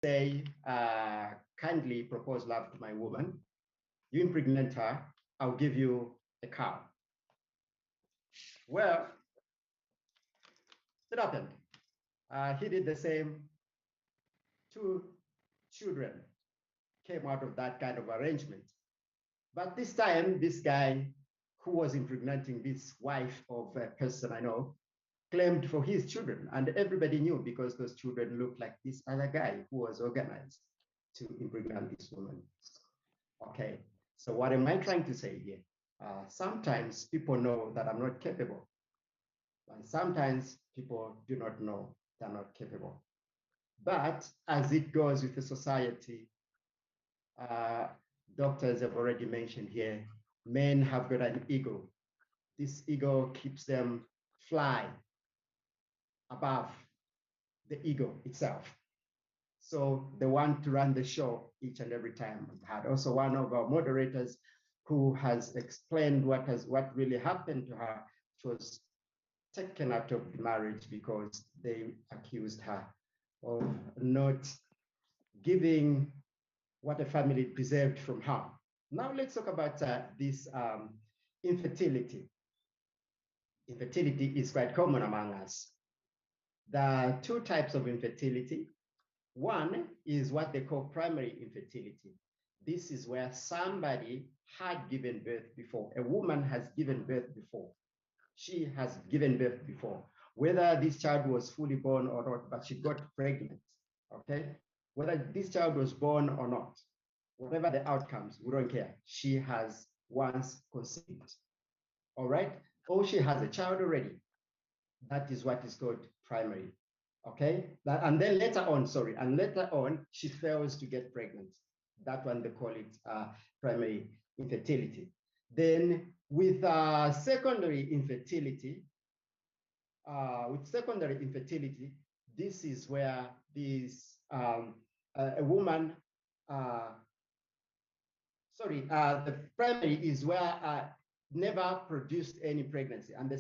say, kindly propose love to my woman, you impregnate her, I'll give you a cow. Well, it happened. He did the same. 2 children came out of that kind of arrangement. But this time, this guy who was impregnating this wife of a person I know claimed for his children, and everybody knew because those children looked like this other guy who was organized to impregnate this woman. Okay, so what am I trying to say here? Sometimes people know that I'm not capable, and sometimes people do not know they're not capable. But as it goes with the society, doctors have already mentioned here, men have got an ego. This ego keeps them fly above the ego itself. So they want to run the show each and every time. We've had also one of our moderators who has explained what really happened to her. She was taken out of the marriage because they accused her of not giving what the family deserved from her. Now let's talk about this infertility. Infertility is quite common among us. There are 2 types of infertility. One is what they call primary infertility. This is where somebody had given birth before. A woman has given birth before. She has given birth before. Whether this child was fully born or not, but she got pregnant, okay? Whether this child was born or not, whatever the outcomes, we don't care. She has once conceived, all right? Or she has a child already. That is what is called primary, okay? And then later on, she fails to get pregnant. That one, they call it primary infertility. Then with secondary infertility, this is where a woman, the primary is where never produced any pregnancy, and the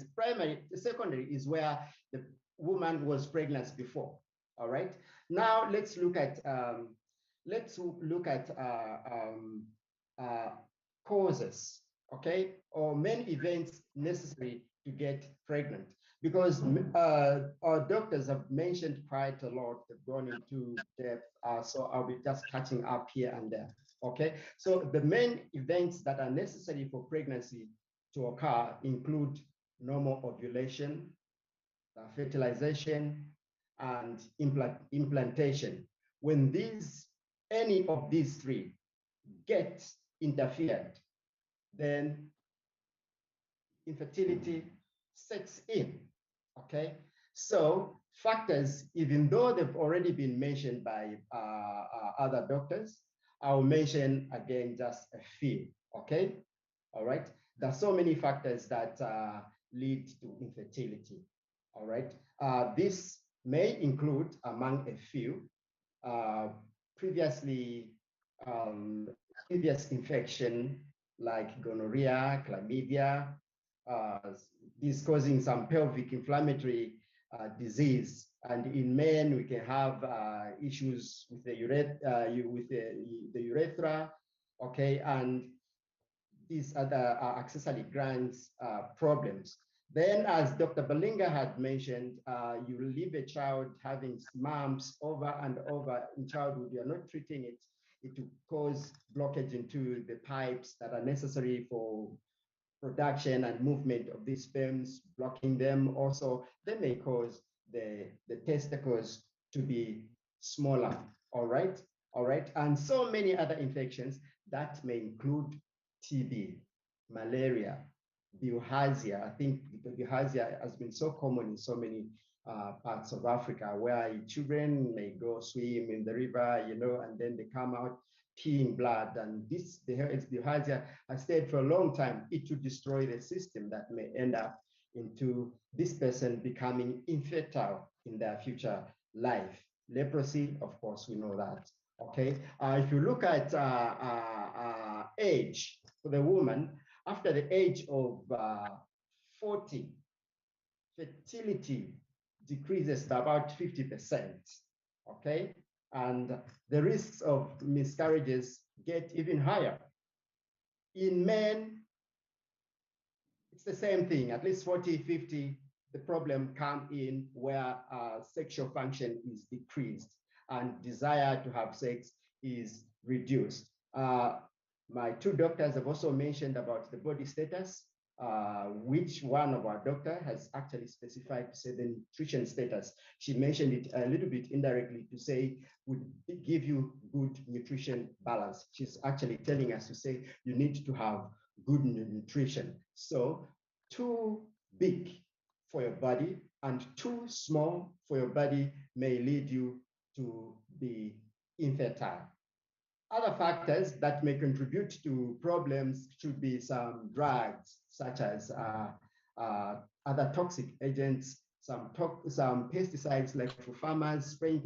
secondary is where the woman was pregnant before. All right. Now let's look at causes, okay, or main events necessary to get pregnant, because our doctors have mentioned quite a lot. They've gone into depth, so I'll be just catching up here and there. Okay, so the main events that are necessary for pregnancy to occur include normal ovulation, fertilization, and implantation. When any of these 3 get interfered, then infertility sets in, okay? So factors, even though they've already been mentioned by other doctors, I'll mention again just a few, okay? All right, there are so many factors that lead to infertility, all right? This may include, among a few, previous infection like gonorrhea, chlamydia, this causing some pelvic inflammatory disease. And in men, we can have issues with the urethra, okay, and these other accessory glands problems. Then, as Dr. Balinga had mentioned, you leave a child having mumps over and over in childhood, you're not treating it, it will cause blockage into the pipes that are necessary for production and movement of these sperms, blocking them. Also, they may cause the testicles to be smaller, all right? And so many other infections that may include TB, malaria, bilharzia. I think bilharzia has been so common in so many parts of Africa, where children may go swim in the river, you know, and then they come out peeing blood, and the bilharzia has stayed for a long time. It will destroy the system that may end up into this person becoming infertile in their future life. Leprosy, of course, we know that. Okay, if you look at age for the woman, after the age of 40, fertility decreases to about 50%. Okay, and the risks of miscarriages get even higher. In men, it's the same thing, at least 40, 50, the problem come in where sexual function is decreased and desire to have sex is reduced. My two doctors have also mentioned about the body status, which one of our doctor has actually specified to say the nutrition status. She mentioned it a little bit indirectly to say would give you good nutrition balance. She's actually telling us to say you need to have good nutrition. So too big for your body and too small for your body may lead you to be infertile. Other factors that may contribute to problems should be some drugs, such as other toxic agents, some pesticides like for farmers, spraying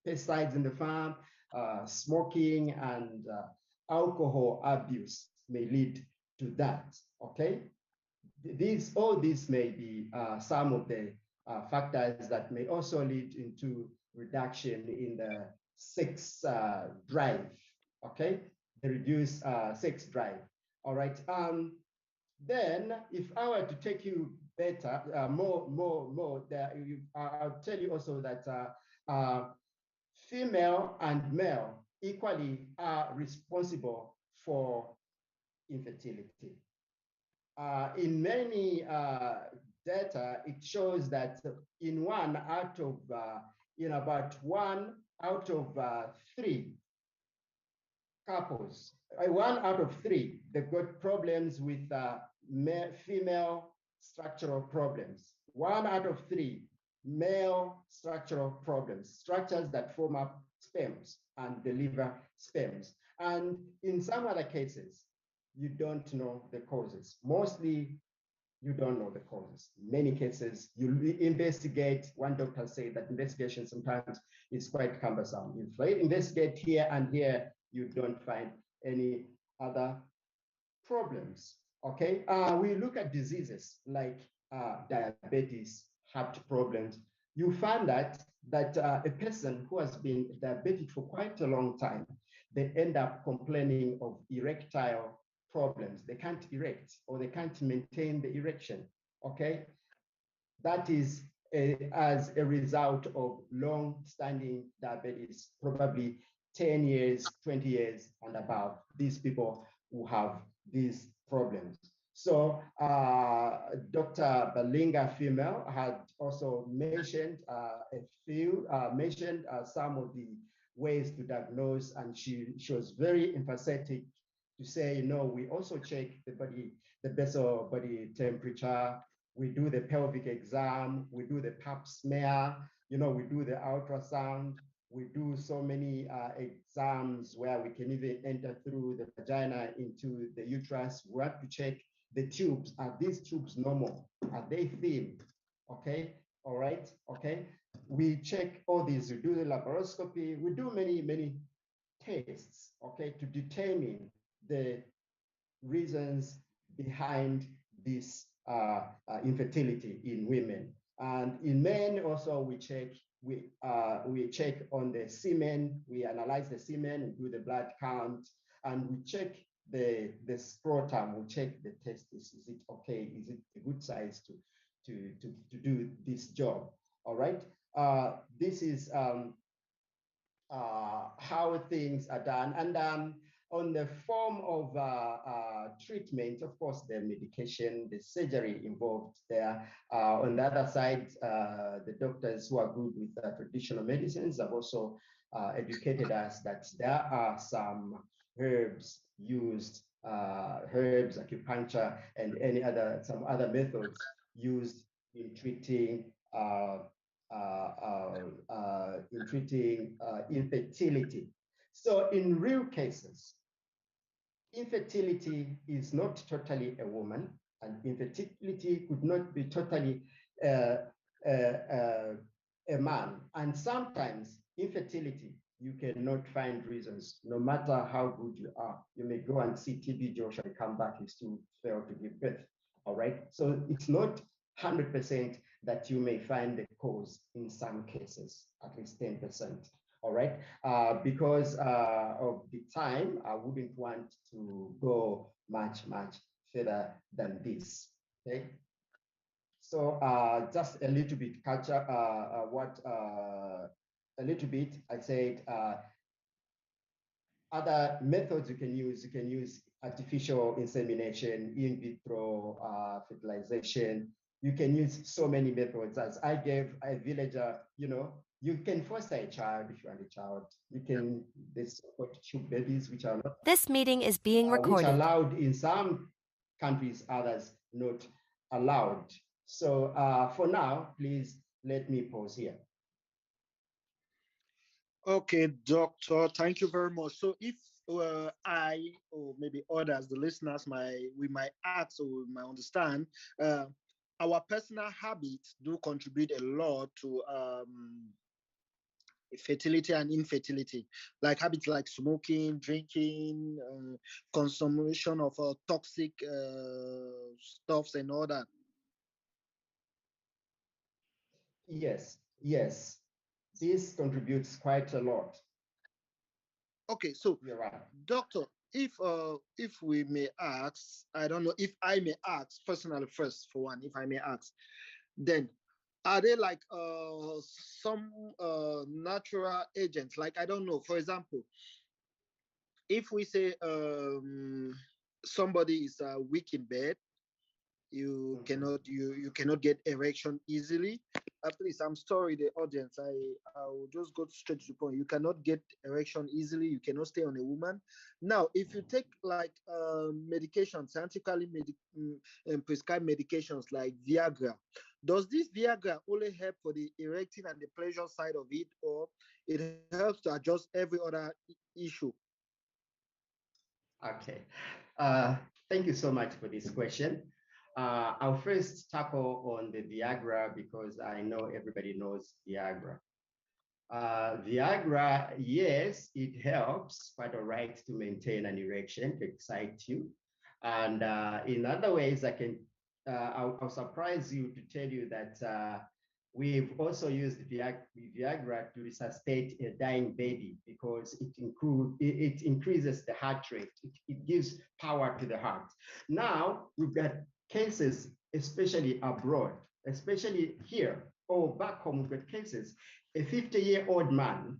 pesticides in the farm, smoking, and alcohol abuse may lead to that. Okay, all these may be some of the factors that may also lead into reduction in the sex drive. Okay, the reduced sex drive. All right. Then, if I were to take you better, more, there, I'll tell you also that female and male equally are responsible for infertility. In many data, it shows that in about one out of three couples, one out of three, they've got problems with female structural problems. One out of three male structural problems, structures that form up sperms and deliver sperms. And in some other cases, you don't know the causes. Mostly, you don't know the causes. In many cases, you investigate. One doctor said that investigation sometimes is quite cumbersome. If you investigate here and here, you don't find any other problems. Okay, we look at diseases like diabetes, heart problems. You find that a person who has been diabetic for quite a long time, they end up complaining of erectile problems. They can't erect or they can't maintain the erection. Okay, that is as a result of long-standing diabetes, probably 10 years, 20 years and above. These people who have these problems. So Dr. Balinga female had also mentioned some of the ways to diagnose, and she was very emphatic to say, no, we also check the basal body temperature, we do the pelvic exam, we do the pap smear, we do the ultrasound, we do so many exams where we can even enter through the vagina into the uterus. We have to check the tubes. Are these tubes normal? Are they thin? Okay, all right, okay. We check all these, we do the laparoscopy, we do many tests, okay, to determine the reasons behind this infertility in women. And in men also we check on the semen, we analyze the semen, we do the blood count, and we check the scrotum, we check the testis. Is it okay? Is it a good size to do this job? All right. This is how things are done. And on the form of treatment, of course, the medication, the surgery involved there. On the other side, the doctors who are good with traditional medicines have also educated us that there are some herbs used, herbs, acupuncture, and some other methods used in treating infertility. So in real cases, infertility is not totally a woman, and infertility could not be totally a man. And sometimes infertility, you cannot find reasons, no matter how good you are. You may go and see TB Joshua and come back, you still fail to give birth. All right. So it's not 100% that you may find the cause in some cases, at least 10%. All right, because of the time, I wouldn't want to go much further than this. Okay, so just a little bit culture. A little bit. I said other methods you can use. You can use artificial insemination, in vitro fertilization. You can use so many methods. As I gave a villager, you can foster a child if you want a child. You can, there's tube babies which are not, This meeting is being which are recorded. allowed in some countries, others not allowed. So for now, please let me pause here. Okay, doctor, thank you very much. So if I or maybe others, the listeners, we might ask or we might understand, our personal habits do contribute a lot to fertility and infertility, like habits like smoking, drinking, consumption of toxic stuffs and all that. Yes, yes. This contributes quite a lot. Okay, so you're right, doctor, if we may ask, I don't know if I may ask personally first for one, if I may ask, then are they like some natural agents? Like I don't know, for example, if we say somebody is weak in bed, you cannot get erection easily. Please, I'm sorry, the audience. I will just go straight to the point. You cannot get erection easily. You cannot stay on a woman. Now, if you take like medications, scientifically prescribed medications like Viagra, does this Viagra only help for the erecting and the pleasure side of it, or it helps to adjust every other issue? Okay. Thank you so much for this question. I'll first tackle on the Viagra because I know everybody knows Viagra. Viagra, yes, it helps quite all right to maintain an erection, to excite you. And in other ways, I'll surprise you to tell you that we've also used Viagra to resuscitate a dying baby because it increases the heart rate. It gives power to the heart. Now, we've got cases, especially abroad, especially here or back home, we've got cases. A 50-year-old man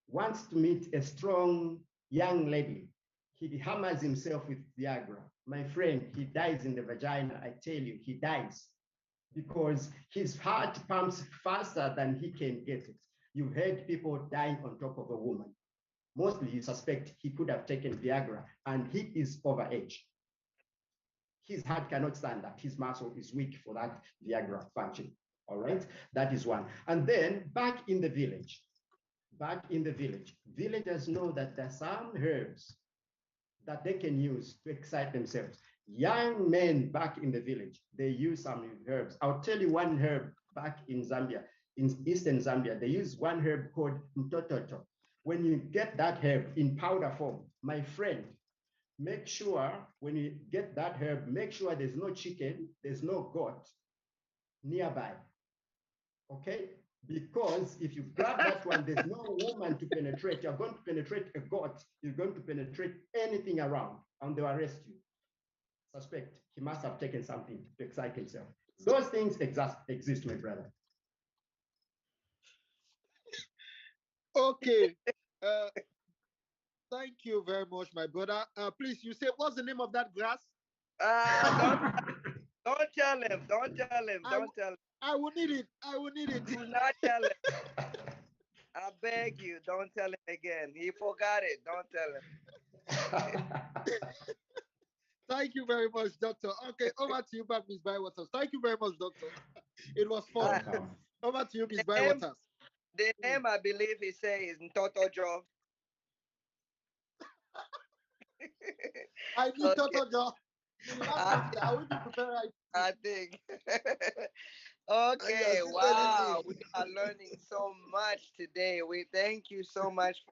wants to meet a strong young lady. He hammers himself with Viagra. My friend, he dies in the vagina. I tell you, he dies because his heart pumps faster than he can get it. You've heard people dying on top of a woman. Mostly you suspect he could have taken Viagra and he is over age. His heart cannot stand that. His muscle is weak for that Viagra function. All right, that is one. And then back in the village, villagers know that there are some herbs that they can use to excite themselves. Young men back in the village, they use some herbs. I'll tell you one herb back in Zambia, in eastern Zambia, they use one herb called mtototo. When you get that herb in powder form, my friend, make sure when you get that herb, make sure there's no chicken, there's no goat nearby. Okay? Because if you grab that one, there's no woman to penetrate. You're going to penetrate a goat, you're going to penetrate anything around, and they'll arrest you. Suspect he must have taken something to excite himself. Those things exist, my brother. Okay. Thank you very much, my brother. Please, you say, what's the name of that grass? Don't tell him. Don't tell him. Don't tell him. I will need it. I will need it. Do not tell him. I beg you, don't tell him again. He forgot it. Don't tell him. Thank you very much, doctor. Okay, over to you, Miss Bywaters. Thank you very much, doctor. It was fun. Over to you, Miss Bywaters. The name I believe he says is Ntotojo. I need Ntotojo. I think. Okay, wow. We are learning so much today. We thank you so much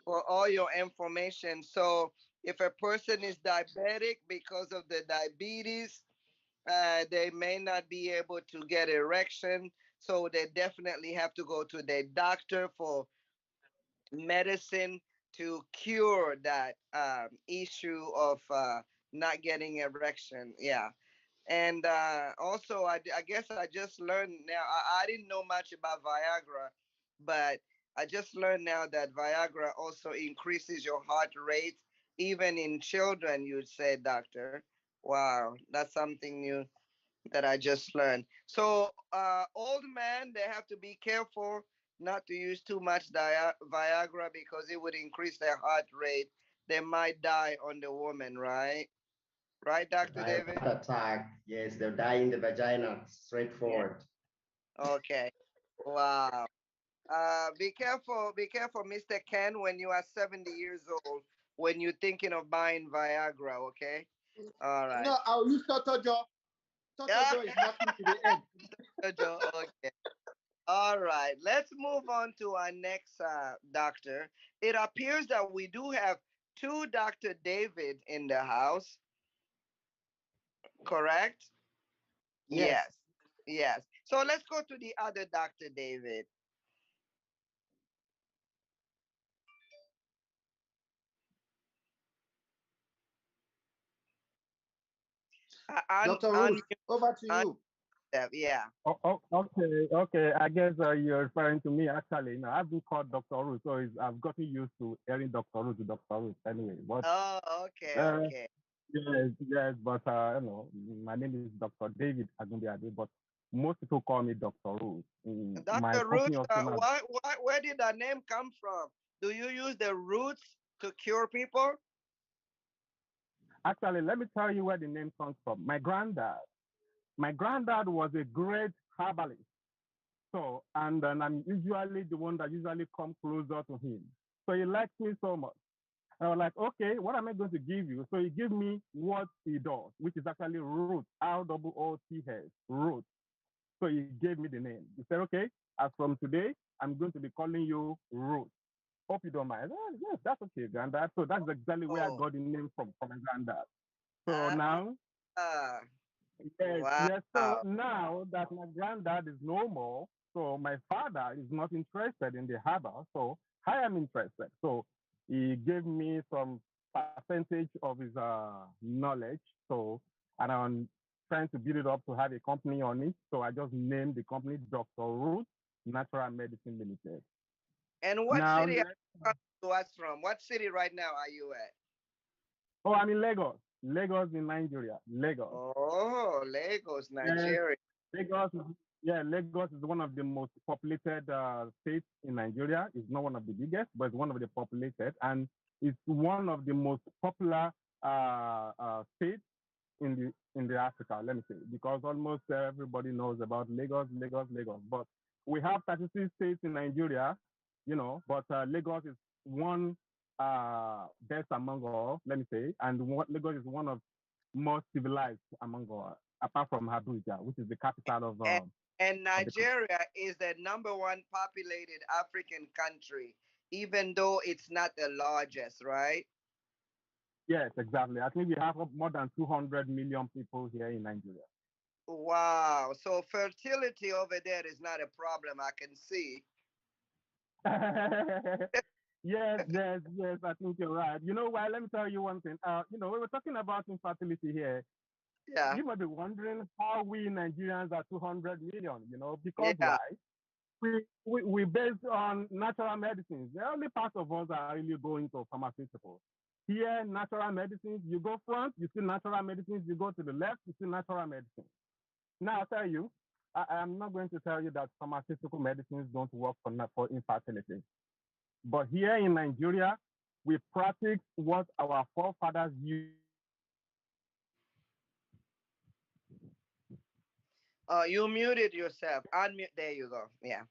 for all your information. So if a person is diabetic because of the diabetes, they may not be able to get erection. So they definitely have to go to their doctor for medicine to cure that issue of not getting erection. Yeah. And also, I guess I just learned now. I didn't know much about Viagra, but I just learned now that Viagra also increases your heart rate, even in children, you'd say, doctor. Wow, that's something new that I just learned. So, old men, they have to be careful not to use too much Viagra because it would increase their heart rate. They might die on the woman, right? Right, Dr. By David? heart attack, yes, they'll die in the vagina, Yeah. straightforward. Okay. Wow. Be careful, Mr. Ken, when you are 70 years old, when you're thinking of buying Viagra, okay? All right. No, I'll use Totojo. Yeah. Totojo is nothing to the egg. Jojo, okay. All right. Let's move on to our next doctor. It appears that we do have two Dr. David in the house, correct? Yes. Yes. Yes. So let's go to the other Dr. David. Dr. On Ruth, over to you. yeah. Okay. I guess you're referring to me. Actually, no, I've been called Dr. Ruth, so I've gotten used to hearing Dr. Ruth to Dr. Ruth anyway. But Oh, okay, uh, okay. yes, but my name is Dr. David Agunbiade, but most people call me Dr. Ruth. My Dr. company Roots, also now. where did that name come from? Do you use the roots to cure people? Actually, let me tell you where the name comes from. My granddad was a great herbalist. So, and then I'm usually the one that usually come closer to him. So he likes me so much. And I was like, okay, what am I going to give you? So he gave me what he does, which is actually root, ROOTH, root. So he gave me the name. He said, okay, as from today, I'm going to be calling you Root. Hope you don't mind. Oh, yes, that's okay, granddad. So that's exactly where I Oh, got the name from my granddad. So ah, now yes, yes. So wow. now that my granddad is no more, so my father is not interested in the harbor, so I am interested. So he gave me some percentage of his knowledge. So and I'm trying to build it up to have a company on it. So I just named the company Dr. Root Natural Medicine Limited. And what Now, city are you coming to us from? What city right now are you at? oh, I'm in Lagos, Lagos in Nigeria, Lagos. Oh, Lagos, Yes, Nigeria. Lagos is yeah, Lagos is one of the most populated states in Nigeria. It's not one of the biggest, but it's one of the populated, and it's one of the most popular states in the Africa. Let me say, because almost everybody knows about Lagos, Lagos, Lagos. But we have 36 states in Nigeria, but Lagos is one best among all. Let me say, and Lagos is one of most civilized among all, apart from Abuja, which is the capital And, and of the country. Nigeria is the number one populated African country, even though it's not the largest, right? Yes, exactly. I think we have more than 200 million people here in Nigeria. Wow. So fertility over there is not a problem, I can see. Yes. I think you're right. You know why? Let me tell you one thing. We were talking about infertility here. Yeah. You might be wondering how we Nigerians are 200 million. Because Yeah. why? We based on natural medicines. The only part of us are really going to pharmaceuticals. Here, natural medicines, you go front, you see natural medicines, you go to the left, you see natural medicines. Now, I'll tell you, I'm not going to tell you that pharmaceutical medicines don't work for infertility. But here in Nigeria, we practice what our forefathers used. You muted yourself. Unmute. There you go. Yeah.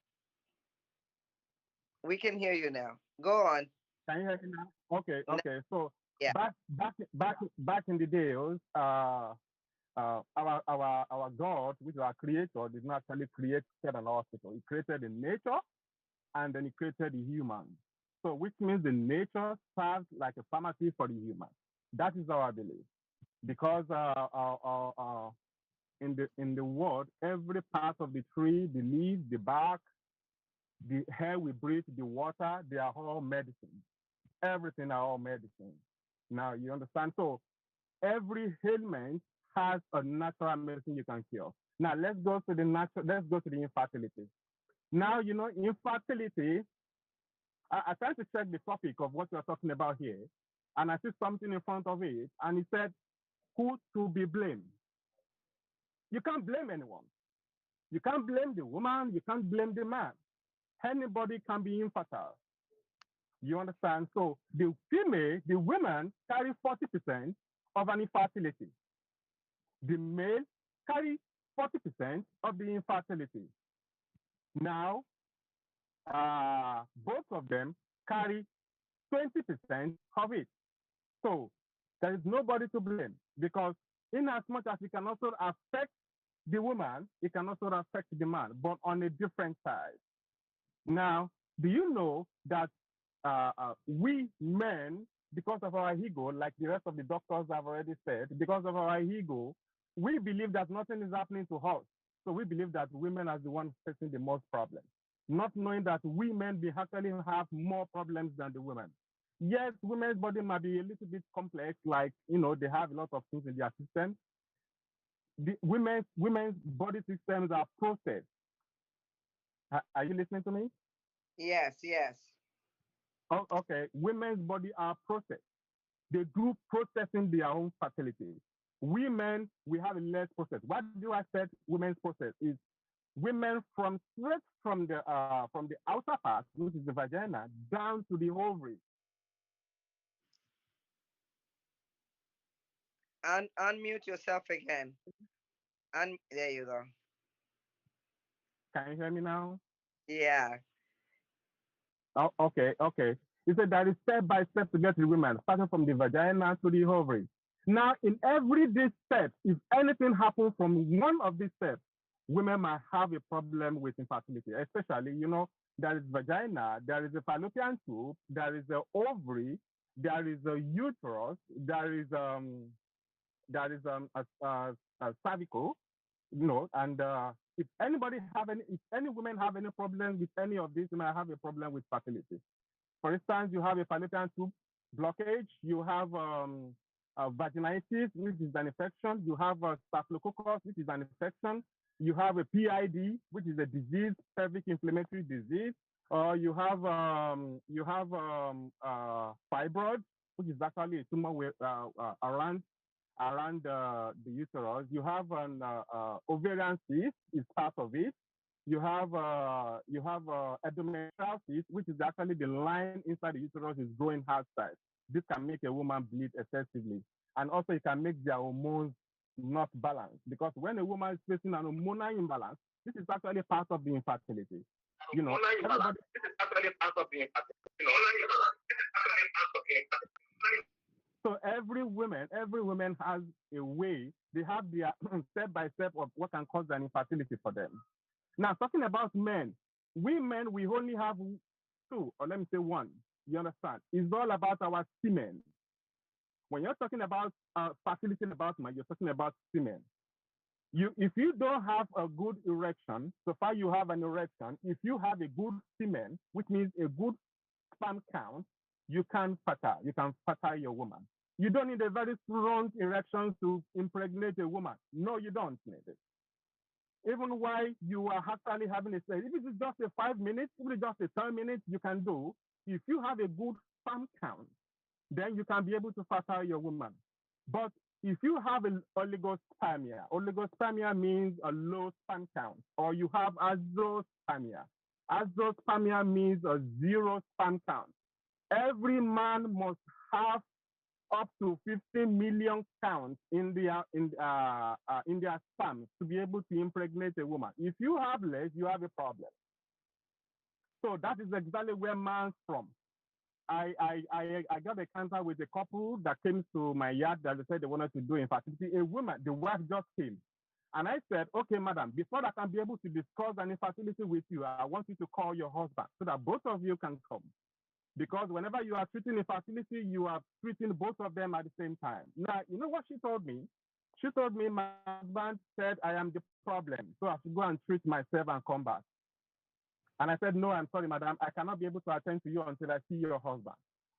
We can hear you now. Go on. Can you hear me now? N- Okay. So Yeah. back in the days, our God, which is our creator, did not actually create an hospital. He created the nature and then he created the human. So which means the nature serves like a pharmacy for the human. That is our belief. Because in the world, every part of the tree, the leaves, the bark, the air we breathe, the water, they are all medicine. Everything are all medicine. Now you understand? So every ailment has a natural medicine you can cure. Now let's go to the infertility. Now, infertility, I tried to check the topic of what we're talking about here, and I see something in front of it, and it said, who to be blamed? You can't blame anyone. You can't blame the woman, you can't blame the man. Anybody can be infertile. You understand? So the women carry 40% of an infertility. The male carry 40% of the infertility. Now, both of them carry 20% of it. So there is nobody to blame, because in as much as it can also affect the woman, it can also affect the man, but on a different side. Now, do you know that we men, because of our ego, like the rest of the doctors have already said, because of our ego, we believe that nothing is happening to us. So we believe that women are the ones facing the most problems, not knowing that we men actually have more problems than the women. Yes, women's body might be a little bit complex, like, they have a lot of things in their system. The women's body systems are processed. Are you listening to me? Yes, yes. Oh, okay. Women's body are processed. They do processing their own fertility. Women, we have a less process. What do I said women's process is women from straight from the outer part, which is the vagina, down to the ovary. Unmute yourself again. There you go. Can you hear me now? Yeah. Oh, okay. You said that is step by step to get to the women, starting from the vagina to the ovary. Now, in every these steps, if anything happens from one of these steps, women might have a problem with infertility, especially, there is vagina, there is a fallopian tube, there is an ovary, there is a uterus, there is a cervical, and if any women have any problem with any of these, you might have a problem with fertility. For instance, you have a fallopian tube blockage, you have vaginitis, which is an infection, you have a staphylococcus, which is an infection, you have a PID, which is a disease, pelvic inflammatory disease, or you have fibroids, which is actually a tumor around the uterus. You have an ovarian cyst, is part of it. You have endometrial cyst, which is actually the line inside the uterus is growing outside. This can make a woman bleed excessively, and also it can make their hormones not balanced, because when a woman is facing an hormonal imbalance, this is actually part of the infertility. Everybody. This is actually part of the infertility. So every woman has a way. They have their step by step of what can cause an infertility for them. Now, talking about men, we men, we only have two, or let me say one. You understand? It's all about our semen. When you're talking about fertility about man, you're talking about semen. If you don't have a good erection, so far you have an erection, if you have a good semen, which means a good sperm count, you can fertile your woman. You don't need a very strong erection to impregnate a woman. No, you don't need it. Even while you are actually having a sex, if it is just a 5 minutes, if it is just a 10 minutes, you can do. If you have a good sperm count, then you can be able to fertile your woman. But if you have an oligospermia means a low sperm count, or you have azoospermia. Azoospermia means a zero sperm count. Every man must have up to 15 million counts in their sperm to be able to impregnate a woman. If you have less, you have a problem. So that is exactly where man's from. I got a encounter with a couple that came to my yard that they said they wanted to do infertility. A woman, the wife just came. And I said, okay, madam, before I can be able to discuss an infertility with you, I want you to call your husband so that both of you can come. Because whenever you are treating infertility, you are treating both of them at the same time. Now, you know what she told me? She told me my husband said I am the problem, so I should go and treat myself and come back. And I said, no, I'm sorry, madam. I cannot be able to attend to you until I see your husband.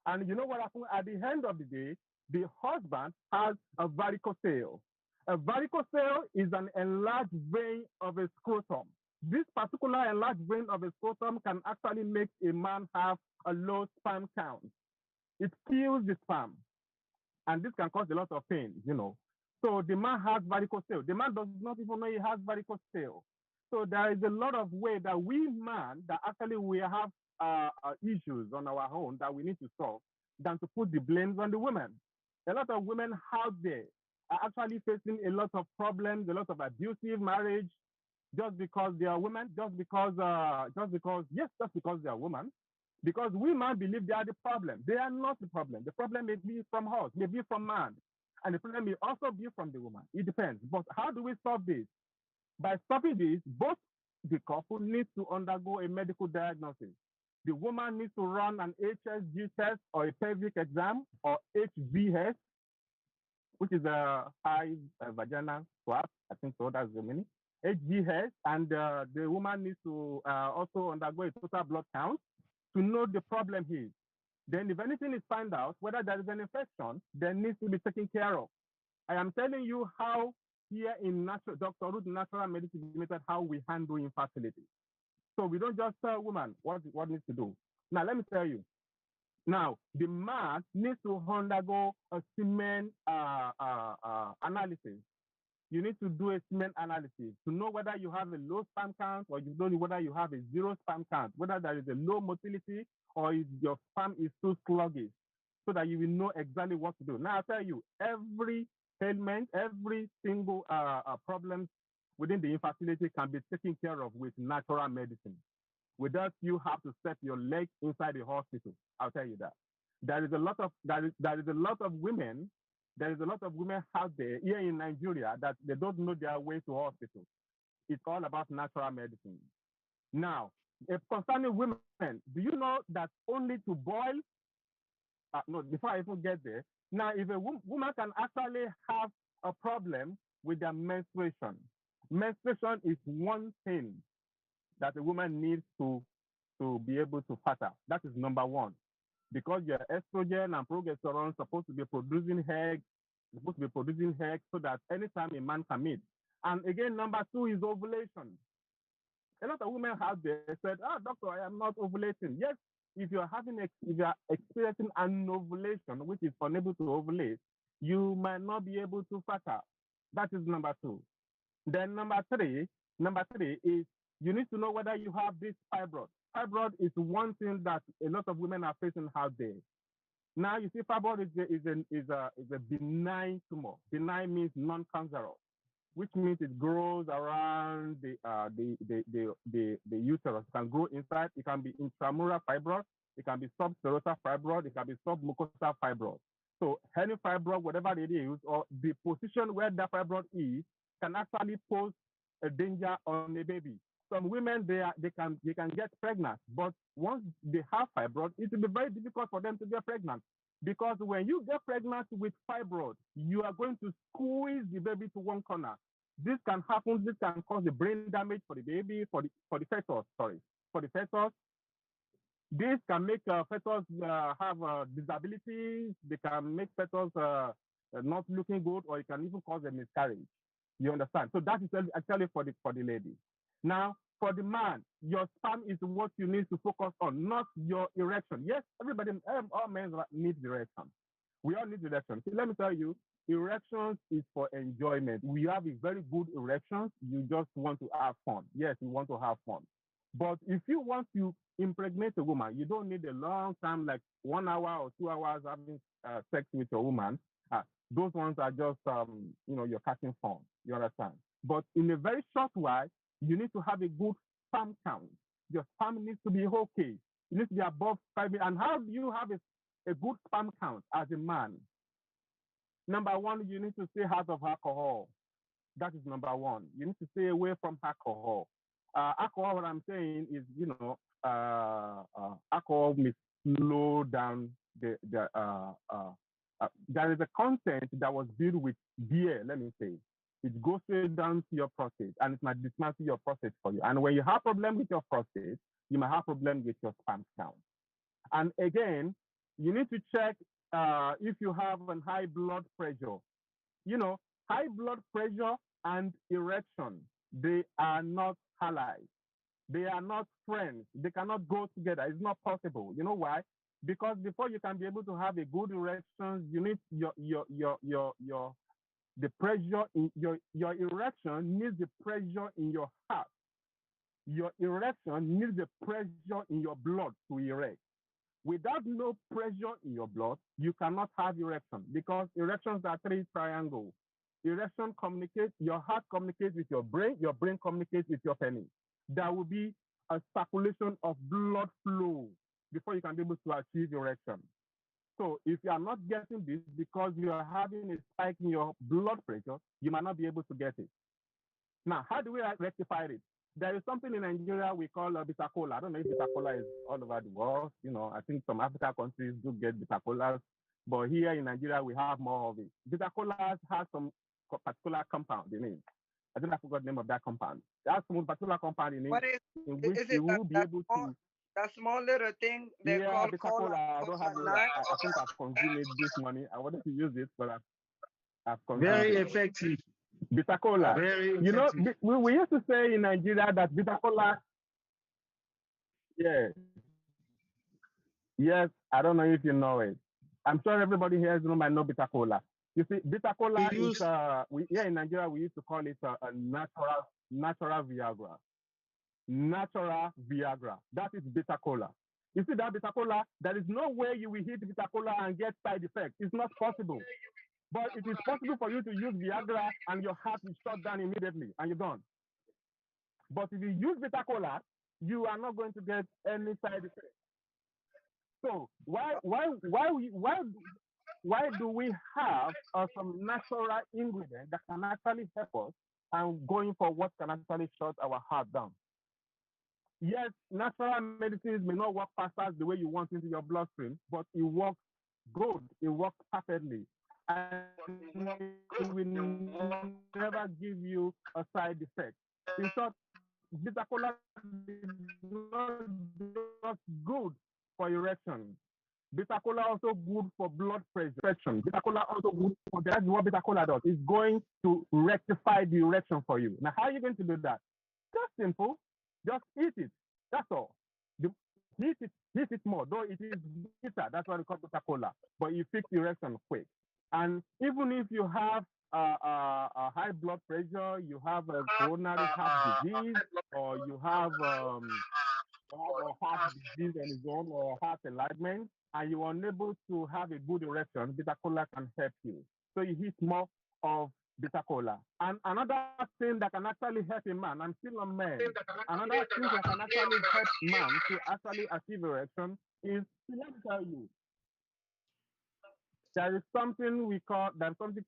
And you know what happened? At the end of the day, the husband has a varicocele. A varicocele is an enlarged vein of a scrotum. This particular enlarged vein of a scrotum can actually make a man have a low sperm count. It kills the sperm. And this can cause a lot of pain, you know. So the man has varicocele. The man does not even know he has varicocele. So there is a lot of way that we man that actually we have issues on our own that we need to solve than to put the blames on the women. A lot of women out there are actually facing a lot of problems, a lot of abusive marriage, just because they are women, just because they are women. Because we man believe they are the problem. They are not the problem. The problem may be from us, may be from man. And the problem may also be from the woman. It depends. But how do we solve this? By stopping this, both the couple needs to undergo a medical diagnosis. The woman needs to run an HSG test or a pelvic exam or HVS, which is a high vaginal swab. I think so, that's the meaning. HGS, and the woman needs to also undergo a total blood count to know the problem is. Then if anything is found out, whether there is an infection, then needs to be taken care of. I am telling you how here in Dr. Ruth Natural Medicine Limited, how we handle infertility. So we don't just tell women what needs to do. Now, let me tell you. Now, the man needs to undergo a semen analysis. You need to do a semen analysis to know whether you have a low sperm count or you don't know whether you have a zero sperm count, whether there is a low motility or if your sperm is too sluggish, so that you will know exactly what to do. Now, I'll tell you, every ailment, every single problem within the infertility can be taken care of with natural medicine. Without you have to set your leg inside the hospital. I'll tell you that. There is a lot of women out there here in Nigeria that they don't know their way to hospital. It's all about natural medicine. Now, concerning women, do you know that only to boil? No, before I even get there. Now, if a woman can actually have a problem with their menstruation, menstruation is one thing that a woman needs to be able to fatter. That is number one. Because your estrogen and progesterone are supposed to be producing eggs, so that anytime a man can meet. And again, number two is ovulation. A lot of women out there said, doctor, I am not ovulating. Yes, if you are experiencing an ovulation which is unable to ovulate, you might not be able to fatter. That is number two. Then number three is you need to know whether you have this fibroid. Fibroid is one thing that a lot of women are facing out there. Now you see, fibroid is a benign tumor. Benign means non-cancerous, which means it grows around the uterus. It can grow inside. It can be intramural fibroid. It can be subserosal fibroid. It can be submucosal fibroid. So any fibroid, whatever it is, or the position where the fibroid is, can actually pose a danger on a baby. Some women they can get pregnant, but once they have fibroid, it will be very difficult for them to get pregnant, because when you get pregnant with fibroid, you are going to squeeze the baby to one corner. This can happen. This can cause a brain damage for the baby, for the fetus. Sorry, for the fetus. This can make fetus have disabilities. They can make fetus not looking good, or it can even cause a miscarriage. You understand? So that is actually for the lady. Now, for the man, your sperm is what you need to focus on, not your erection. Yes, everybody, all men need erection. We all need erection. So let me tell you, erections is for enjoyment. We have a very good erections. You just want to have fun. Yes, you want to have fun. But if you want to impregnate a woman, you don't need a long time, like 1 hour or 2 hours having sex with your woman. Those ones are just, you're catching fun. You understand? But in a very short while, you need to have a good sperm count. Your sperm needs to be okay. It needs to be above 5. And how do you have a good sperm count as a man? Number one, you need to stay out of alcohol. That is number one. You need to stay away from alcohol. Alcohol, what I'm saying is, alcohol may slow down there is a content that was built with beer, let me say. It goes straight down to your prostate, and it might dismantle your prostate for you. And when you have problem with your prostate, you might have problems with your sperm count. And again, you need to check if you have a high blood pressure. You know, high blood pressure and erection, they are not allies. They are not friends. They cannot go together. It's not possible. You know why? Because before you can be able to have a good erection, you need your the pressure in your erection needs the pressure in your heart. Your erection needs the pressure in your blood to erect. Without no pressure in your blood, you cannot have erection because erections are three triangles. Erection communicates, your heart communicates with your brain communicates with your penis. There will be a circulation of blood flow before you can be able to achieve erection. So if you are not getting this because you are having a spike in your blood pressure, you might not be able to get it. Now, how do we rectify it? There is something in Nigeria we call bitter cola. I don't know if bitter cola is all over the world. You know, I think some African countries do get bitter colas, but here in Nigeria we have more of it. Bitter colas has some particular compound in it. I don't know, I forgot the name of that compound. There's some particular compound in it What in which is it? you will be able to. That small little thing they Yeah, call bitter cola, cola. I don't have it. nut? I think I've consumed it this morning. I wanted to use it, but I've consumed Very it. effective. Bitter cola. Very You know, effective. we used to say in Nigeria that bitter cola. Yeah. Yes, I don't know if you know it. I'm sure everybody here might know bitter cola. You see, bitter cola We is use here in Nigeria we used to call it a natural Viagra. Natural Viagra. That is bitter cola. You see that bitter cola, there is no way you will hit bitter cola and get side effects. It's not possible. But it is possible for you to use Viagra and your heart will shut down immediately and you're done. But if you use bitter cola, you are not going to get any side effects. So why do we have some natural ingredients that can actually help us and going for what can actually shut our heart down? Yes, natural medicines may not work fast as the way you want into your bloodstream, but it works good. It works perfectly. And it will never give you a side effect. In short, bitter cola is not just good for erection. Bitter cola also good for blood pressure. Bitter cola also good for that's what bitter cola does. It's going to rectify the erection for you. Now, how are you going to do that? Just simple. Just eat it. That's all. Heat it more. Though it is bitter, that's why we call bitter cola. But you fix the erection quick. And even if you have a high blood pressure, you have a coronary heart disease, or you have a heart disease on its own, or heart enlargement, and you are unable to have a good erection, bitter cola can help you. So you eat more of bitter cola. And another thing that can actually help a man, I'm still a man, another thing that can actually help man to actually achieve erection is, let me tell you, there's something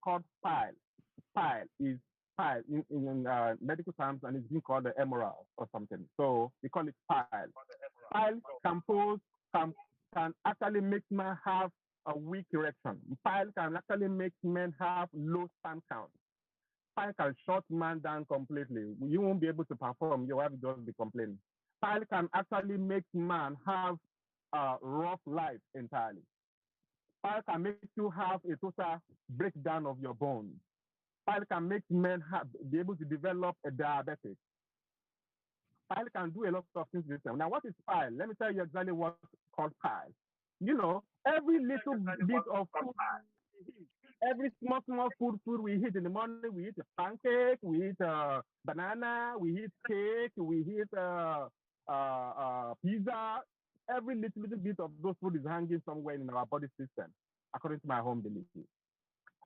called pile. Pile in medical terms, and it's being called the emerald or something. So we call it pile. Pile can actually make men have a weak erection. Pile can actually make men have low sperm count. Pile can shut man down completely. You won't be able to perform. Your wife will just be complaining. Pile can actually make man have a rough life entirely. Pile can make you have a total breakdown of your bones. Pile can make men be able to develop a diabetic. Pile can do a lot of things with them. Now, what is pile? Let me tell you exactly what's called pile. You know, every little bit of food we eat, every small food we eat in the morning, we eat a pancake, we eat a banana, we eat cake, we eat pizza. Every little bit of those food is hanging somewhere in our body system, according to my home belief.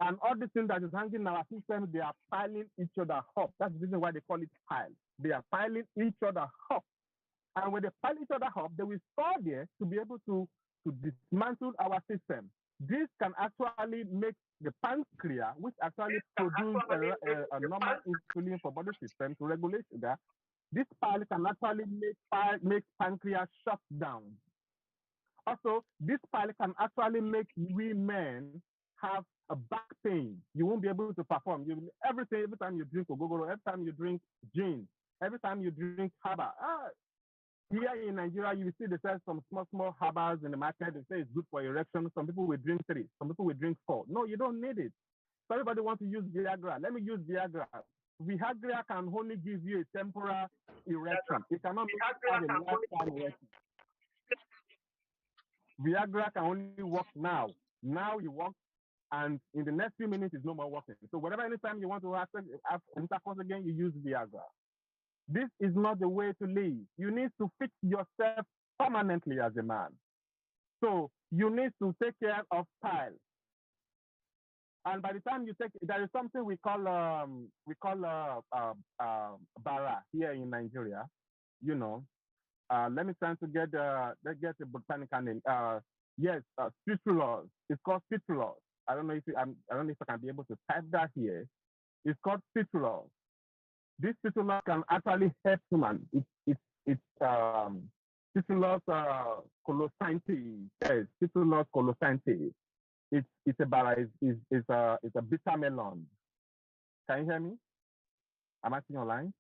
And all the things that is hanging in our system, they are piling each other up. That's the reason why they call it pile. They are piling each other up. And when they pile each other up, they will store there to be able to dismantle our system. This can actually make the pancreas, which actually produces a normal insulin for body system to regulate sugar. This pile can actually make pancreas shut down. Also, this pile can actually make women have a back pain. You won't be able to perform. Every time you drink ogogoro, every time you drink gin, every time you drink haba, Here in Nigeria, you will see they sell some small herbals in the market. They say it's good for erection. Some people will drink 3, some people will drink 4. No, you don't need it. So everybody wants to use Viagra. Let me use Viagra. Viagra can only give you a temporary erection. It cannot make you have a lifetime erection. Viagra can only work now. Now you work, and in the next few minutes, it's no more working. So whatever, anytime you want to have intercourse again, you use Viagra. This is not the way to live. You need to fix yourself permanently as a man. So you need to take care of style. And by the time you take, there is something we call bara here in Nigeria. You know, let me try to get let's get the botanical name. Yes, spitulas. It's called spitulas. I don't know if I don't know if I can be able to type that here. It's called spitulas. This spitula can actually help human. It's spitulus colosanthes. Yes, spitulus colosanthes. It's a bara. It's a bitter melon. Can you hear me? Am I still online?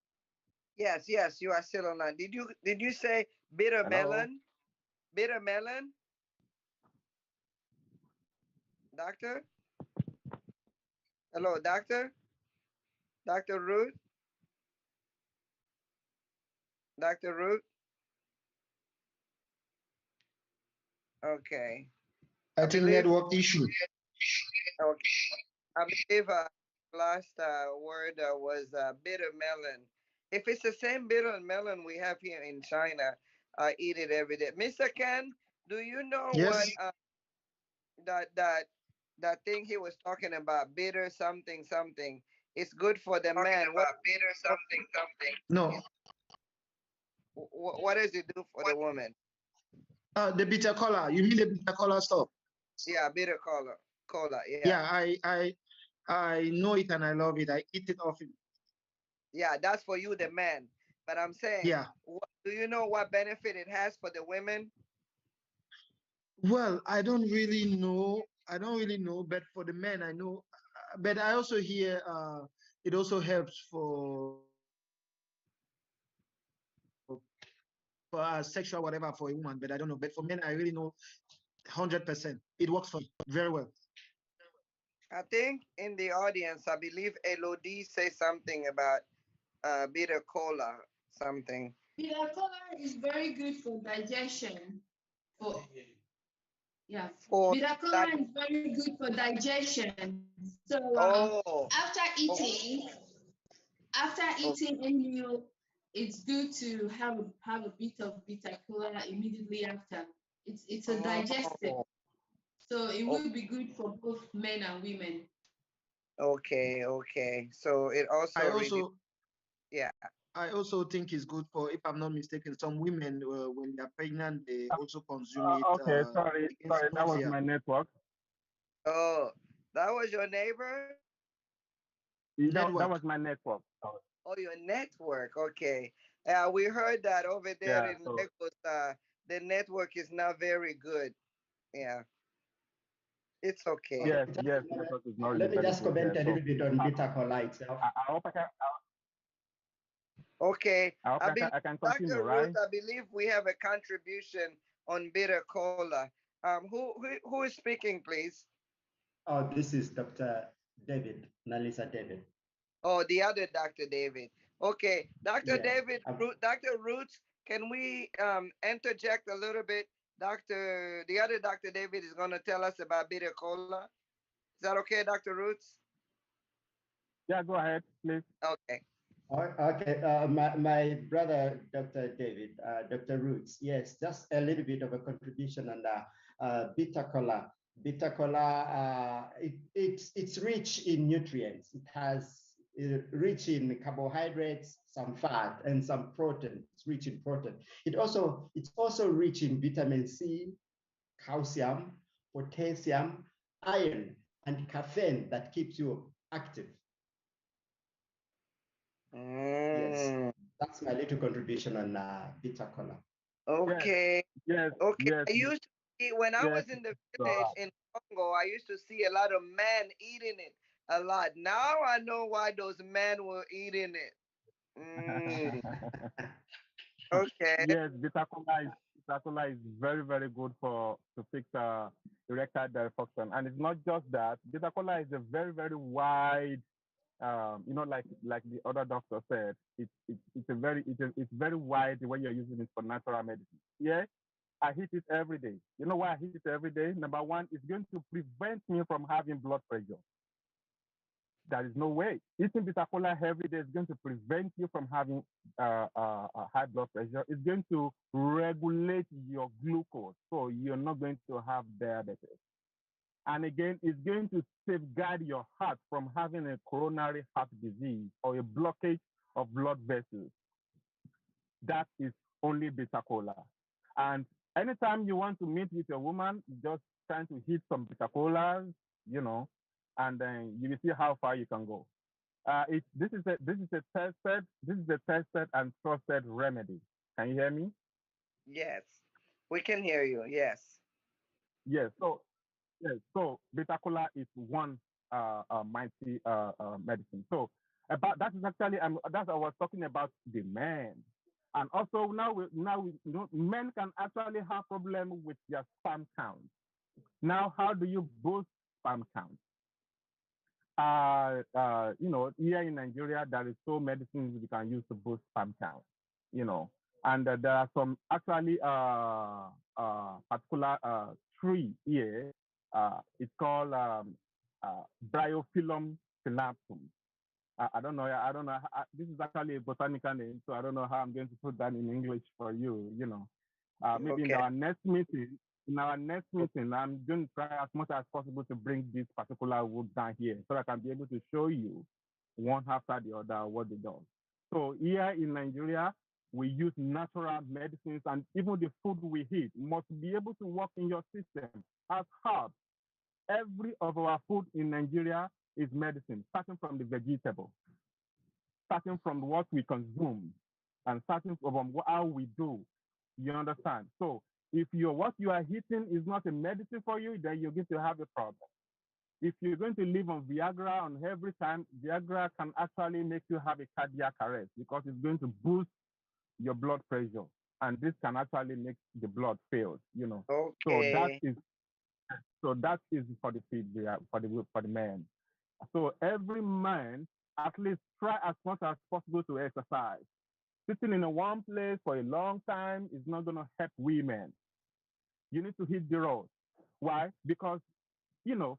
Yes, you are still online. Did you say bitter melon? Bitter melon? Doctor? Hello, doctor? Dr. Ruth? Dr. Ruth? Okay. I think network issue. Okay. I believe last word was bitter melon. If it's the same bitter melon we have here in China, I eat it every day. Mr. Ken, do you know what Yes. that thing he was talking about? Bitter something something. It's good for the man. What bitter something something? No. What does it do for the woman? The bitter cola. You mean the bitter cola stuff? Yeah, bitter cola. Cola. Yeah. Yeah, I know it and I love it. I eat it often. Yeah, that's for you, the man. But I'm saying, Yeah. do you know what benefit it has for the women? Well, I don't really know. I don't really know, but for the men, I know. But I also hear it also helps for sexual whatever for a woman. But I don't know. But for men, I really know 100%. It works for me very well. I think in the audience, I believe Elodie say something about bitter cola, something. Bitter cola is very good for digestion. For yeah, For bitter cola that. is very good for digestion. So Oh, after oh, eating a meal, it's good to have a bit of bitter cola immediately after. It's a digestive, oh, so it oh, will be good for both men and women. okay, okay. So it also I reduces. also Yeah. I also think it's good for, if I'm not mistaken, some women when they're pregnant, they also consume it Okay, against that was nausea. my network. Oh, that was your neighbor? That Network. was my network. Oh, your network. Okay. We heard that over there Yeah. in So Lagos, the network is not very good. Yeah, it's okay. Okay, yes, network is not really let me very just good comment here. a So little bit on bitter cola itself. I hope Okay. I can I can continue, Dr. Ruth, right? I believe we have a contribution on bitter cola. Who is speaking, please? Oh, this is Dr. David, Nalisa David. Oh, the other Dr. David. Okay, Dr. Yeah. David, Dr. Roots, can we interject a little bit? The other Dr. David is going to tell us about bitter cola. Is that okay, Dr. Roots? Yeah, go ahead, please. Okay. Okay, my brother, Dr. David, Dr. Roots, yes, just a little bit of a contribution on bitter cola. Bitter cola, it's rich in nutrients. It has rich in carbohydrates, some fat, and some protein. It's rich in protein. It's also rich in vitamin C, calcium, potassium, iron, and caffeine that keeps you active. Yes, that's my little contribution on bitter cola. Okay. Yes, Okay. yes, I used to see, when I yes. was in the So, village in Congo, I used to see a lot of men eating it a lot. Now I know why those men were eating it. Mm. Okay. Yes, bitter cola is very, very good for to fix erectile dysfunction. And it's not just that. Bitter cola is a very, very wide, like the other doctor said, it's very wide when you're using it for natural medicine. Yeah, I hit it every day. You know why I hit it every day? Number one, it's going to prevent me from having blood pressure. There is no way. Eating bitter cola every day is going to prevent you from having high blood pressure. It's going to regulate your glucose, so you're not going to have diabetes. And again, it's going to safeguard your heart from having a coronary heart disease or a blockage of blood vessels. That is only bitter cola. And anytime you want to meet with a woman, just trying to hit some bitter colas, you know, and then you will see how far you can go. This is a tested and trusted remedy. Can you hear me? Yes. We can hear you. Yes. Yes. So bitter cola is one mighty medicine. So about that is actually that's I was talking about the men, and also men can actually have problem with their sperm count. Now, how do you boost sperm count? Here in Nigeria, there is so medicines we can use to boost sperm count, you know, and there are some actually particular tree here. It's called Bryophyllum synaptum. I don't know. I don't know. This is actually a botanical name, so I don't know how I'm going to put that in English for you. Maybe Okay. in our next meeting, I'm going to try as much as possible to bring this particular wood down here so I can be able to show you one after the other what they do. So here in Nigeria, we use natural medicines, and even the food we eat must be able to work in your system as herbs. Every of our food in Nigeria is medicine, starting from the vegetable, starting from what we consume, and starting from how we do. You understand? So if what you are eating is not a medicine for you, then you're going to have a problem. If you're going to live on Viagra on every time, Viagra can actually make you have a cardiac arrest because it's going to boost your blood pressure, and this can actually make the blood fail. So that Okay. is for the for the men. So every man at least try as much as possible to exercise. Sitting in a one place for a long time is not going to help women. You need to hit the road. Why? Because,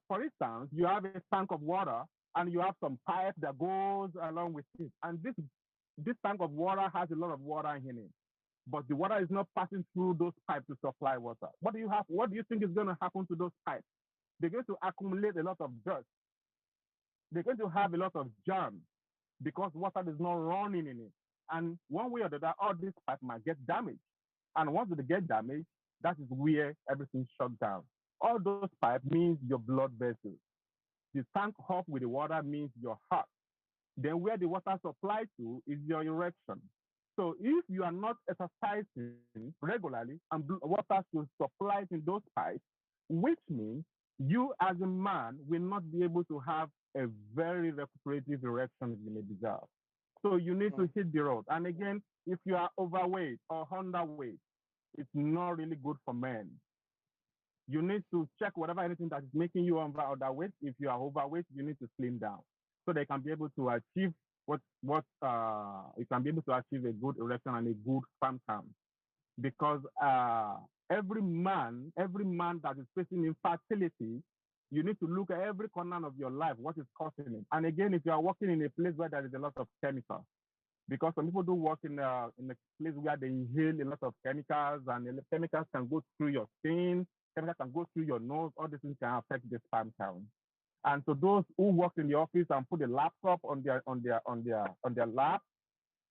for instance, you have a tank of water and you have some pipe that goes along with it. And this tank of water has a lot of water in it. But the water is not passing through those pipes to supply water. What do you think is going to happen to those pipes? They're going to accumulate a lot of dirt. They're going to have a lot of germs because water is not running in it. And one way or the other, all these pipes might get damaged. And once they get damaged, that is where everything shuts down. All those pipes means your blood vessels. The tank up with the water means your heart. Then where the water supply to is your erection. So if you are not exercising regularly and water to supply in those pipes, which means you as a man will not be able to have a very recuperative erection you may deserve. So you need to hit the road. And again, if you are overweight or underweight, it's not really good for men. You need to check whatever anything that is making you underweight. If you are overweight, you need to slim down so they can be able to achieve what you can be able to achieve a good erection and a good sperm count. Because every man that is facing infertility, you need to look at every corner of your life, what is causing it. And again, if you are working in a place where there is a lot of chemicals, because some people do work in a place where they inhale a lot of chemicals, and the chemicals can go through your skin, chemicals can go through your nose, all these things can affect the sperm count. And so those who work in the office and put a laptop on their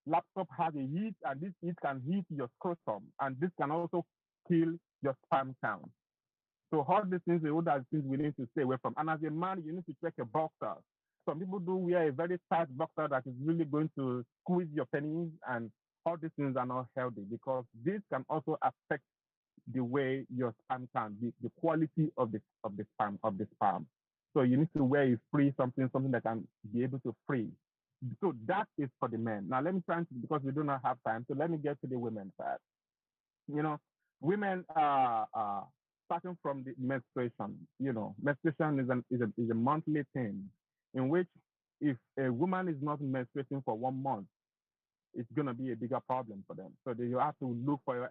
laptop has a heat, and this heat can heat your scrotum, and this can also kill your sperm count. So all these things, all those things we need to stay away from. And as a man, you need to check your boxers. Some people do wear a very tight boxer that is really going to squeeze your pennies, and all these things are not healthy because this can also affect the way your sperm can be, the quality of the sperm. So you need to wear a free something that can be able to free. So that is for the men. Now let me try to, because we do not have time, so let me get to the women first. You know, women starting from the menstruation. You know, menstruation is a monthly thing in which if a woman is not menstruating for 1 month, it's gonna be a bigger problem for them. So you have to look for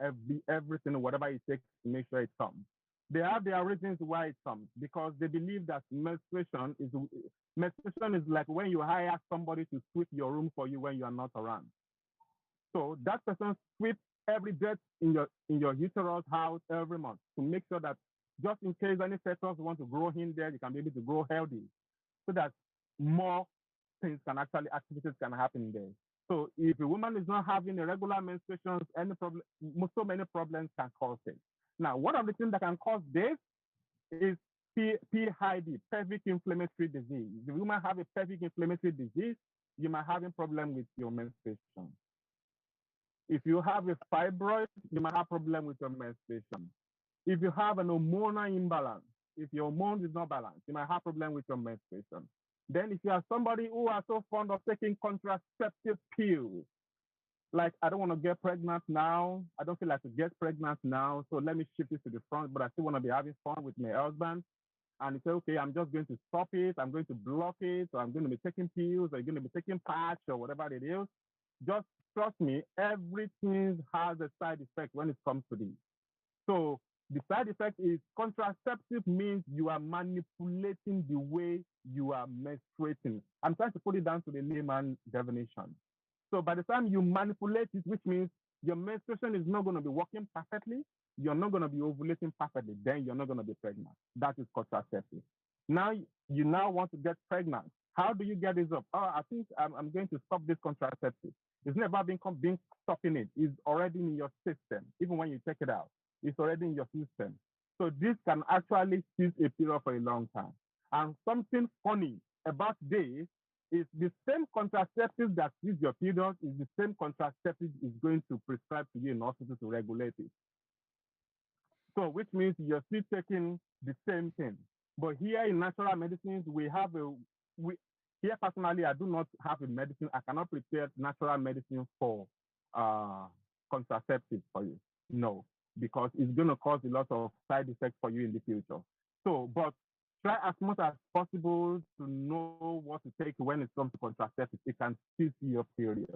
everything, whatever it takes to make sure it comes. They have their reasons why it comes because they believe that menstruation is like when you hire somebody to sweep your room for you when you are not around. So that person sweeps every dirt in your uterus house every month to make sure that just in case any fetus want to grow in there, you can be able to grow healthy, so that more activities can happen there. So if a woman is not having a regular menstruation, so many problems can cause it. Now, one of the things that can cause this is PID, pelvic inflammatory disease. If a woman have a pelvic inflammatory disease, you might have a problem with your menstruation. If you have a fibroid, you might have a problem with your menstruation. If you have an hormonal imbalance, if your hormone is not balanced, you might have a problem with your menstruation. Then if you are somebody who are so fond of taking contraceptive pills, like I don't want to get pregnant now, I don't feel like to get pregnant now, so let me shift it to the front, but I still want to be having fun with my husband. And you say, okay, I'm just going to stop it, I'm going to block it, or I'm going to be taking pills, or you're going to be taking patch, or whatever it is. Just trust me, everything has a side effect when it comes to this. So the side effect is contraceptive means you are manipulating the way you are menstruating. I'm trying to put it down to the layman definition. So by the time you manipulate it, which means your menstruation is not going to be working perfectly, you're not going to be ovulating perfectly, then you're not going to be pregnant. That is contraceptive. Now you now want to get pregnant. How do you get this up? Oh, I think I'm going to stop this contraceptive. It's never been stopping it. It's already in your system. Even when you take it out, it's already in your system. So this can actually seize a period for a long time. And something funny about this is the same contraceptive that sees your period is the same contraceptive is going to prescribe to you in hospital to regulate it. So which means you're still taking the same thing. But here in natural medicines, here personally, I do not have a medicine. I cannot prepare natural medicine for contraceptives for you. No, because it's going to cause a lot of side effects for you in the future. So, but try as much as possible to know what to take when it comes to contraceptives. It can seize your period.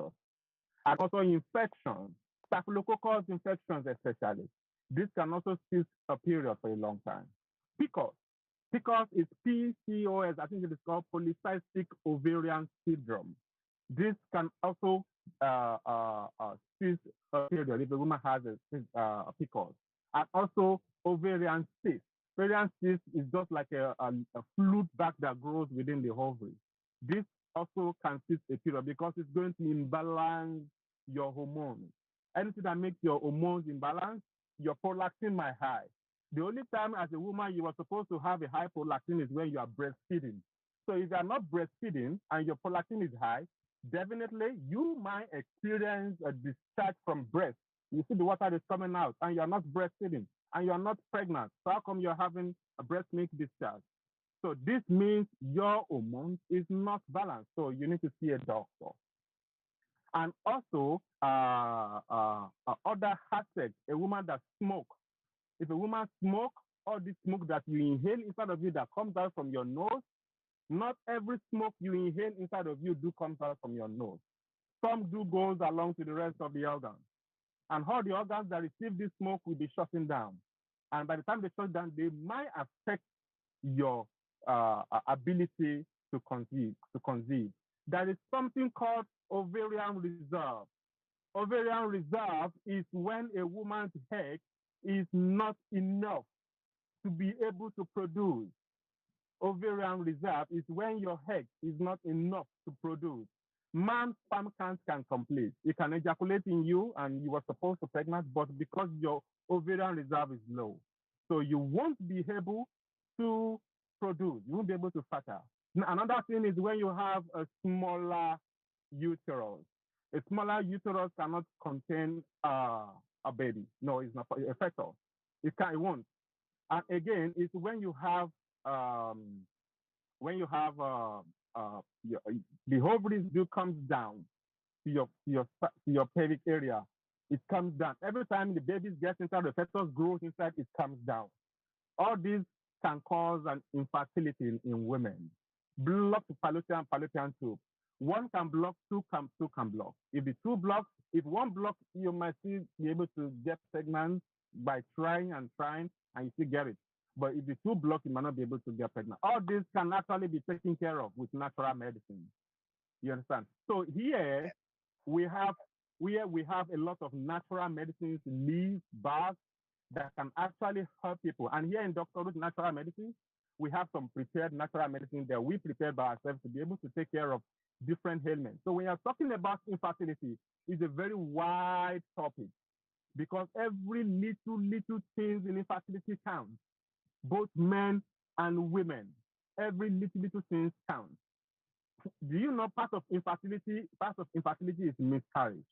And also infections, staphylococcus infections especially. This can also seize a period for a long time. PCOS is PCOS, I think it is called polycystic ovarian syndrome. This can also seize a period if a woman has a PCOS. And also ovarian cyst. Ovarian cyst is just like a fluid bag that grows within the ovary. This also can seize a period because it's going to imbalance your hormones. Anything that makes your hormones imbalance, your prolactin might high. The only time as a woman you are supposed to have a high prolactin is when you are breastfeeding. So if you are not breastfeeding and your prolactin is high, definitely you might experience a discharge from breast. You see the water is coming out and you're not breastfeeding and you're not pregnant. So how come you're having a breast milk discharge? So this means your hormones is not balanced. So you need to see a doctor. And also other aspects, a woman that smokes. If a woman smokes, all the smoke that you inhale inside of you that comes out from your nose, not every smoke you inhale inside of you do come out from your nose. Some do goes along to the rest of the organs. And all the organs that receive this smoke will be shutting down. And by the time they shut down, they might affect your ability to conceive. There is something called ovarian reserve. Ovarian reserve is when a woman's egg is not enough to be able to produce. Ovarian reserve is when your egg is not enough to produce. Man's sperm count can complete. It can ejaculate in you and you are supposed to pregnant, but because your ovarian reserve is low, so you won't be able to produce. You won't be able to fertile. Another thing is when you have a smaller uterus. A smaller uterus cannot contain a baby. No, it's not a fetus. It won't. And again, it's when you have the ovaries do comes down to your pelvic area. It comes down. Every time the baby gets inside, the fetus grows inside, it comes down. All these can cause an infertility in women. Blocked fallopian and fallopian tube. One can block, two can block. If the two blocks, if one block, you might still be able to get pregnant by trying, and you still get it. But if the two block, you might not be able to get pregnant. All this can actually be taken care of with natural medicine. You understand? So here we have a lot of natural medicines, leaves, bark, that can actually help people. And here in Dr. Root Natural Medicine, we have some prepared natural medicine that we prepared by ourselves to be able to take care of different ailments. So when you're talking about infertility, it's a very wide topic because every little things in infertility counts, both men and women. Every little things counts. Do you know part of infertility is miscarriage?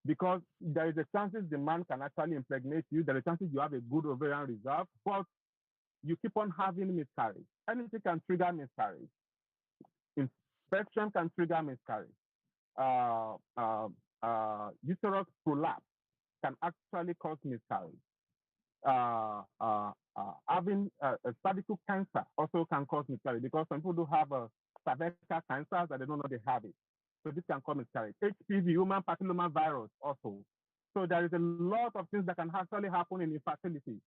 Because there is a chances the man can actually impregnate you. There are chances you have a good ovarian reserve, but you keep on having miscarriage. Anything can trigger miscarriage. Infection can trigger miscarriage. Uterus prolapse can actually cause miscarriage. Having a cervical cancer also can cause miscarriage because some people do have a cervical cancer that they don't know they have it. So this can cause miscarriage. HPV, human papilloma virus also. So there is a lot of things that can actually happen in infertility.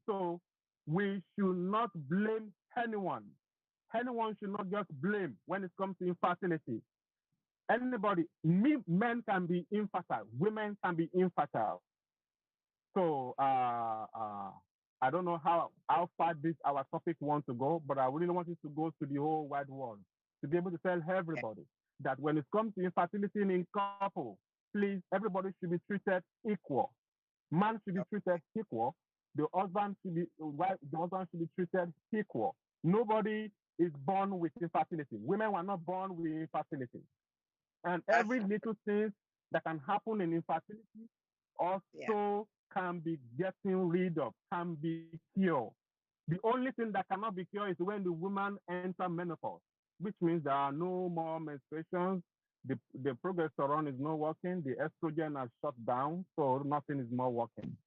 So we should not blame anyone. Anyone should not just blame when it comes to infertility. Anybody, men can be infertile, women can be infertile. So I don't know how far our topic wants to go, but I really want it to go to the whole wide world to be able to tell everybody that when it comes to infertility in couple, please, everybody should be treated equal. Man should be treated equal. The husband should be treated equal. Nobody is born with infertility. Women were not born with infertility. And every little thing that can happen in infertility also can be getting rid of, can be cured. The only thing that cannot be cured is when the woman enters menopause, which means there are no more menstruations, the progesterone is not working, the estrogen has shut down, so nothing is more working.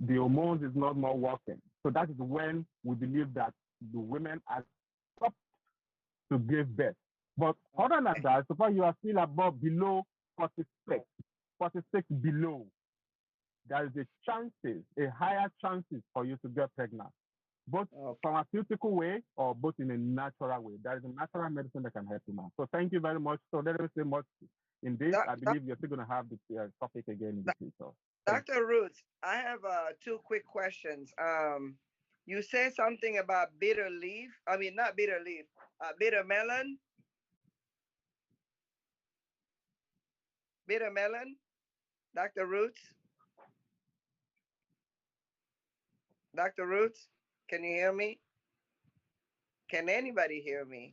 The hormones is not more working. So that is when we believe that the women are stopped to give birth. But other than that, so far you are still below 46 below, there is a higher chances for you to get pregnant, both pharmaceutical way or both in a natural way. There is a natural medicine that can help you now. So thank you very much. So let me say much in this. I believe you're still going to have this topic again in the future. Dr. Roots, I have 2 quick questions. You said something about bitter leaf. I mean, not bitter leaf, bitter melon. Bitter melon, Dr. Roots. Dr. Roots, can you hear me? Can anybody hear me?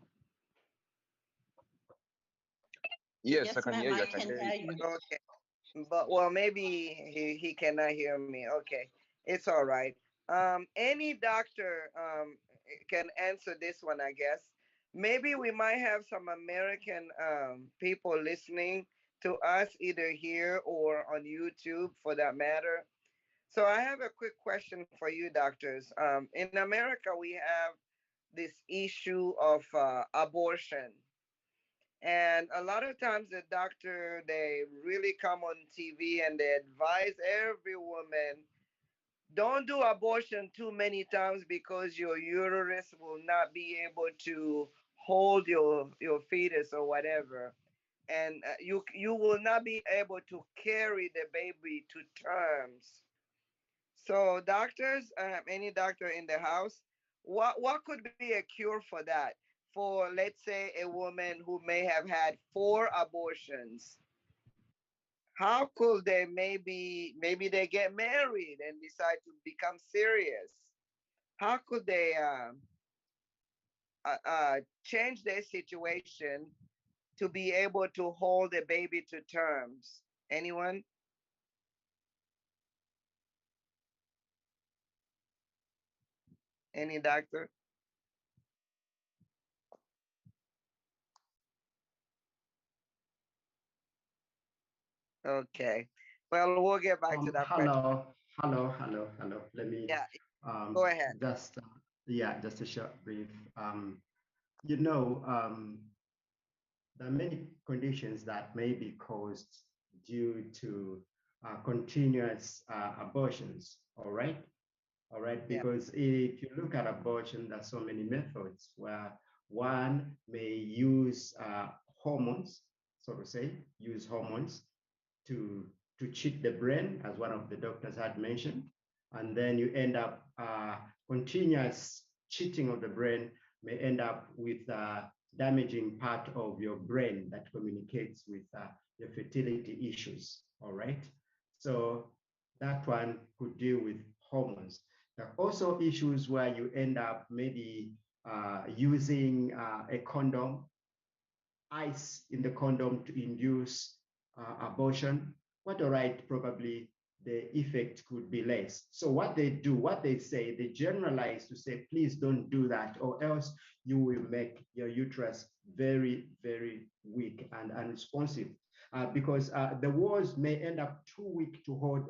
Yes, I can hear you. I can hear you. Okay. But well, maybe he cannot hear me. Okay. It's all right. Any doctor can answer this one, I guess. Maybe we might have some American people listening to us either here or on YouTube for that matter. So I have a quick question for you, doctors. In America, we have this issue of abortion. And a lot of times the doctor, they really come on TV and they advise every woman, don't do abortion too many times because your uterus will not be able to hold your fetus or whatever. And you will not be able to carry the baby to terms. So doctors, any doctor in the house, what could be a cure for that? For let's say a woman who may have had 4 abortions, how could they maybe they get married and decide to become serious? How could they change their situation to be able to hold a baby to terms? Anyone? Any doctor? Okay. Well, we'll get back to that question. Hello. Let me Yeah, go ahead. just just a short brief. You know, there are many conditions that may be caused due to continuous abortions. All right, Yeah. because if you look at abortion, there's so many methods where one may use hormones, so to say, use hormones to cheat the brain, as one of the doctors had mentioned, and then you end up continuous cheating of the brain may end up with damaging part of your brain that communicates with your fertility issues. All right, so that one could deal with hormones. There are also issues where you end up maybe using a condom, ice in the condom to induce abortion. What all right, probably the effect could be less. So what they do, what they say, they generalize to say, please don't do that, or else you will make your uterus very, very weak and unresponsive. Because the walls may end up too weak to hold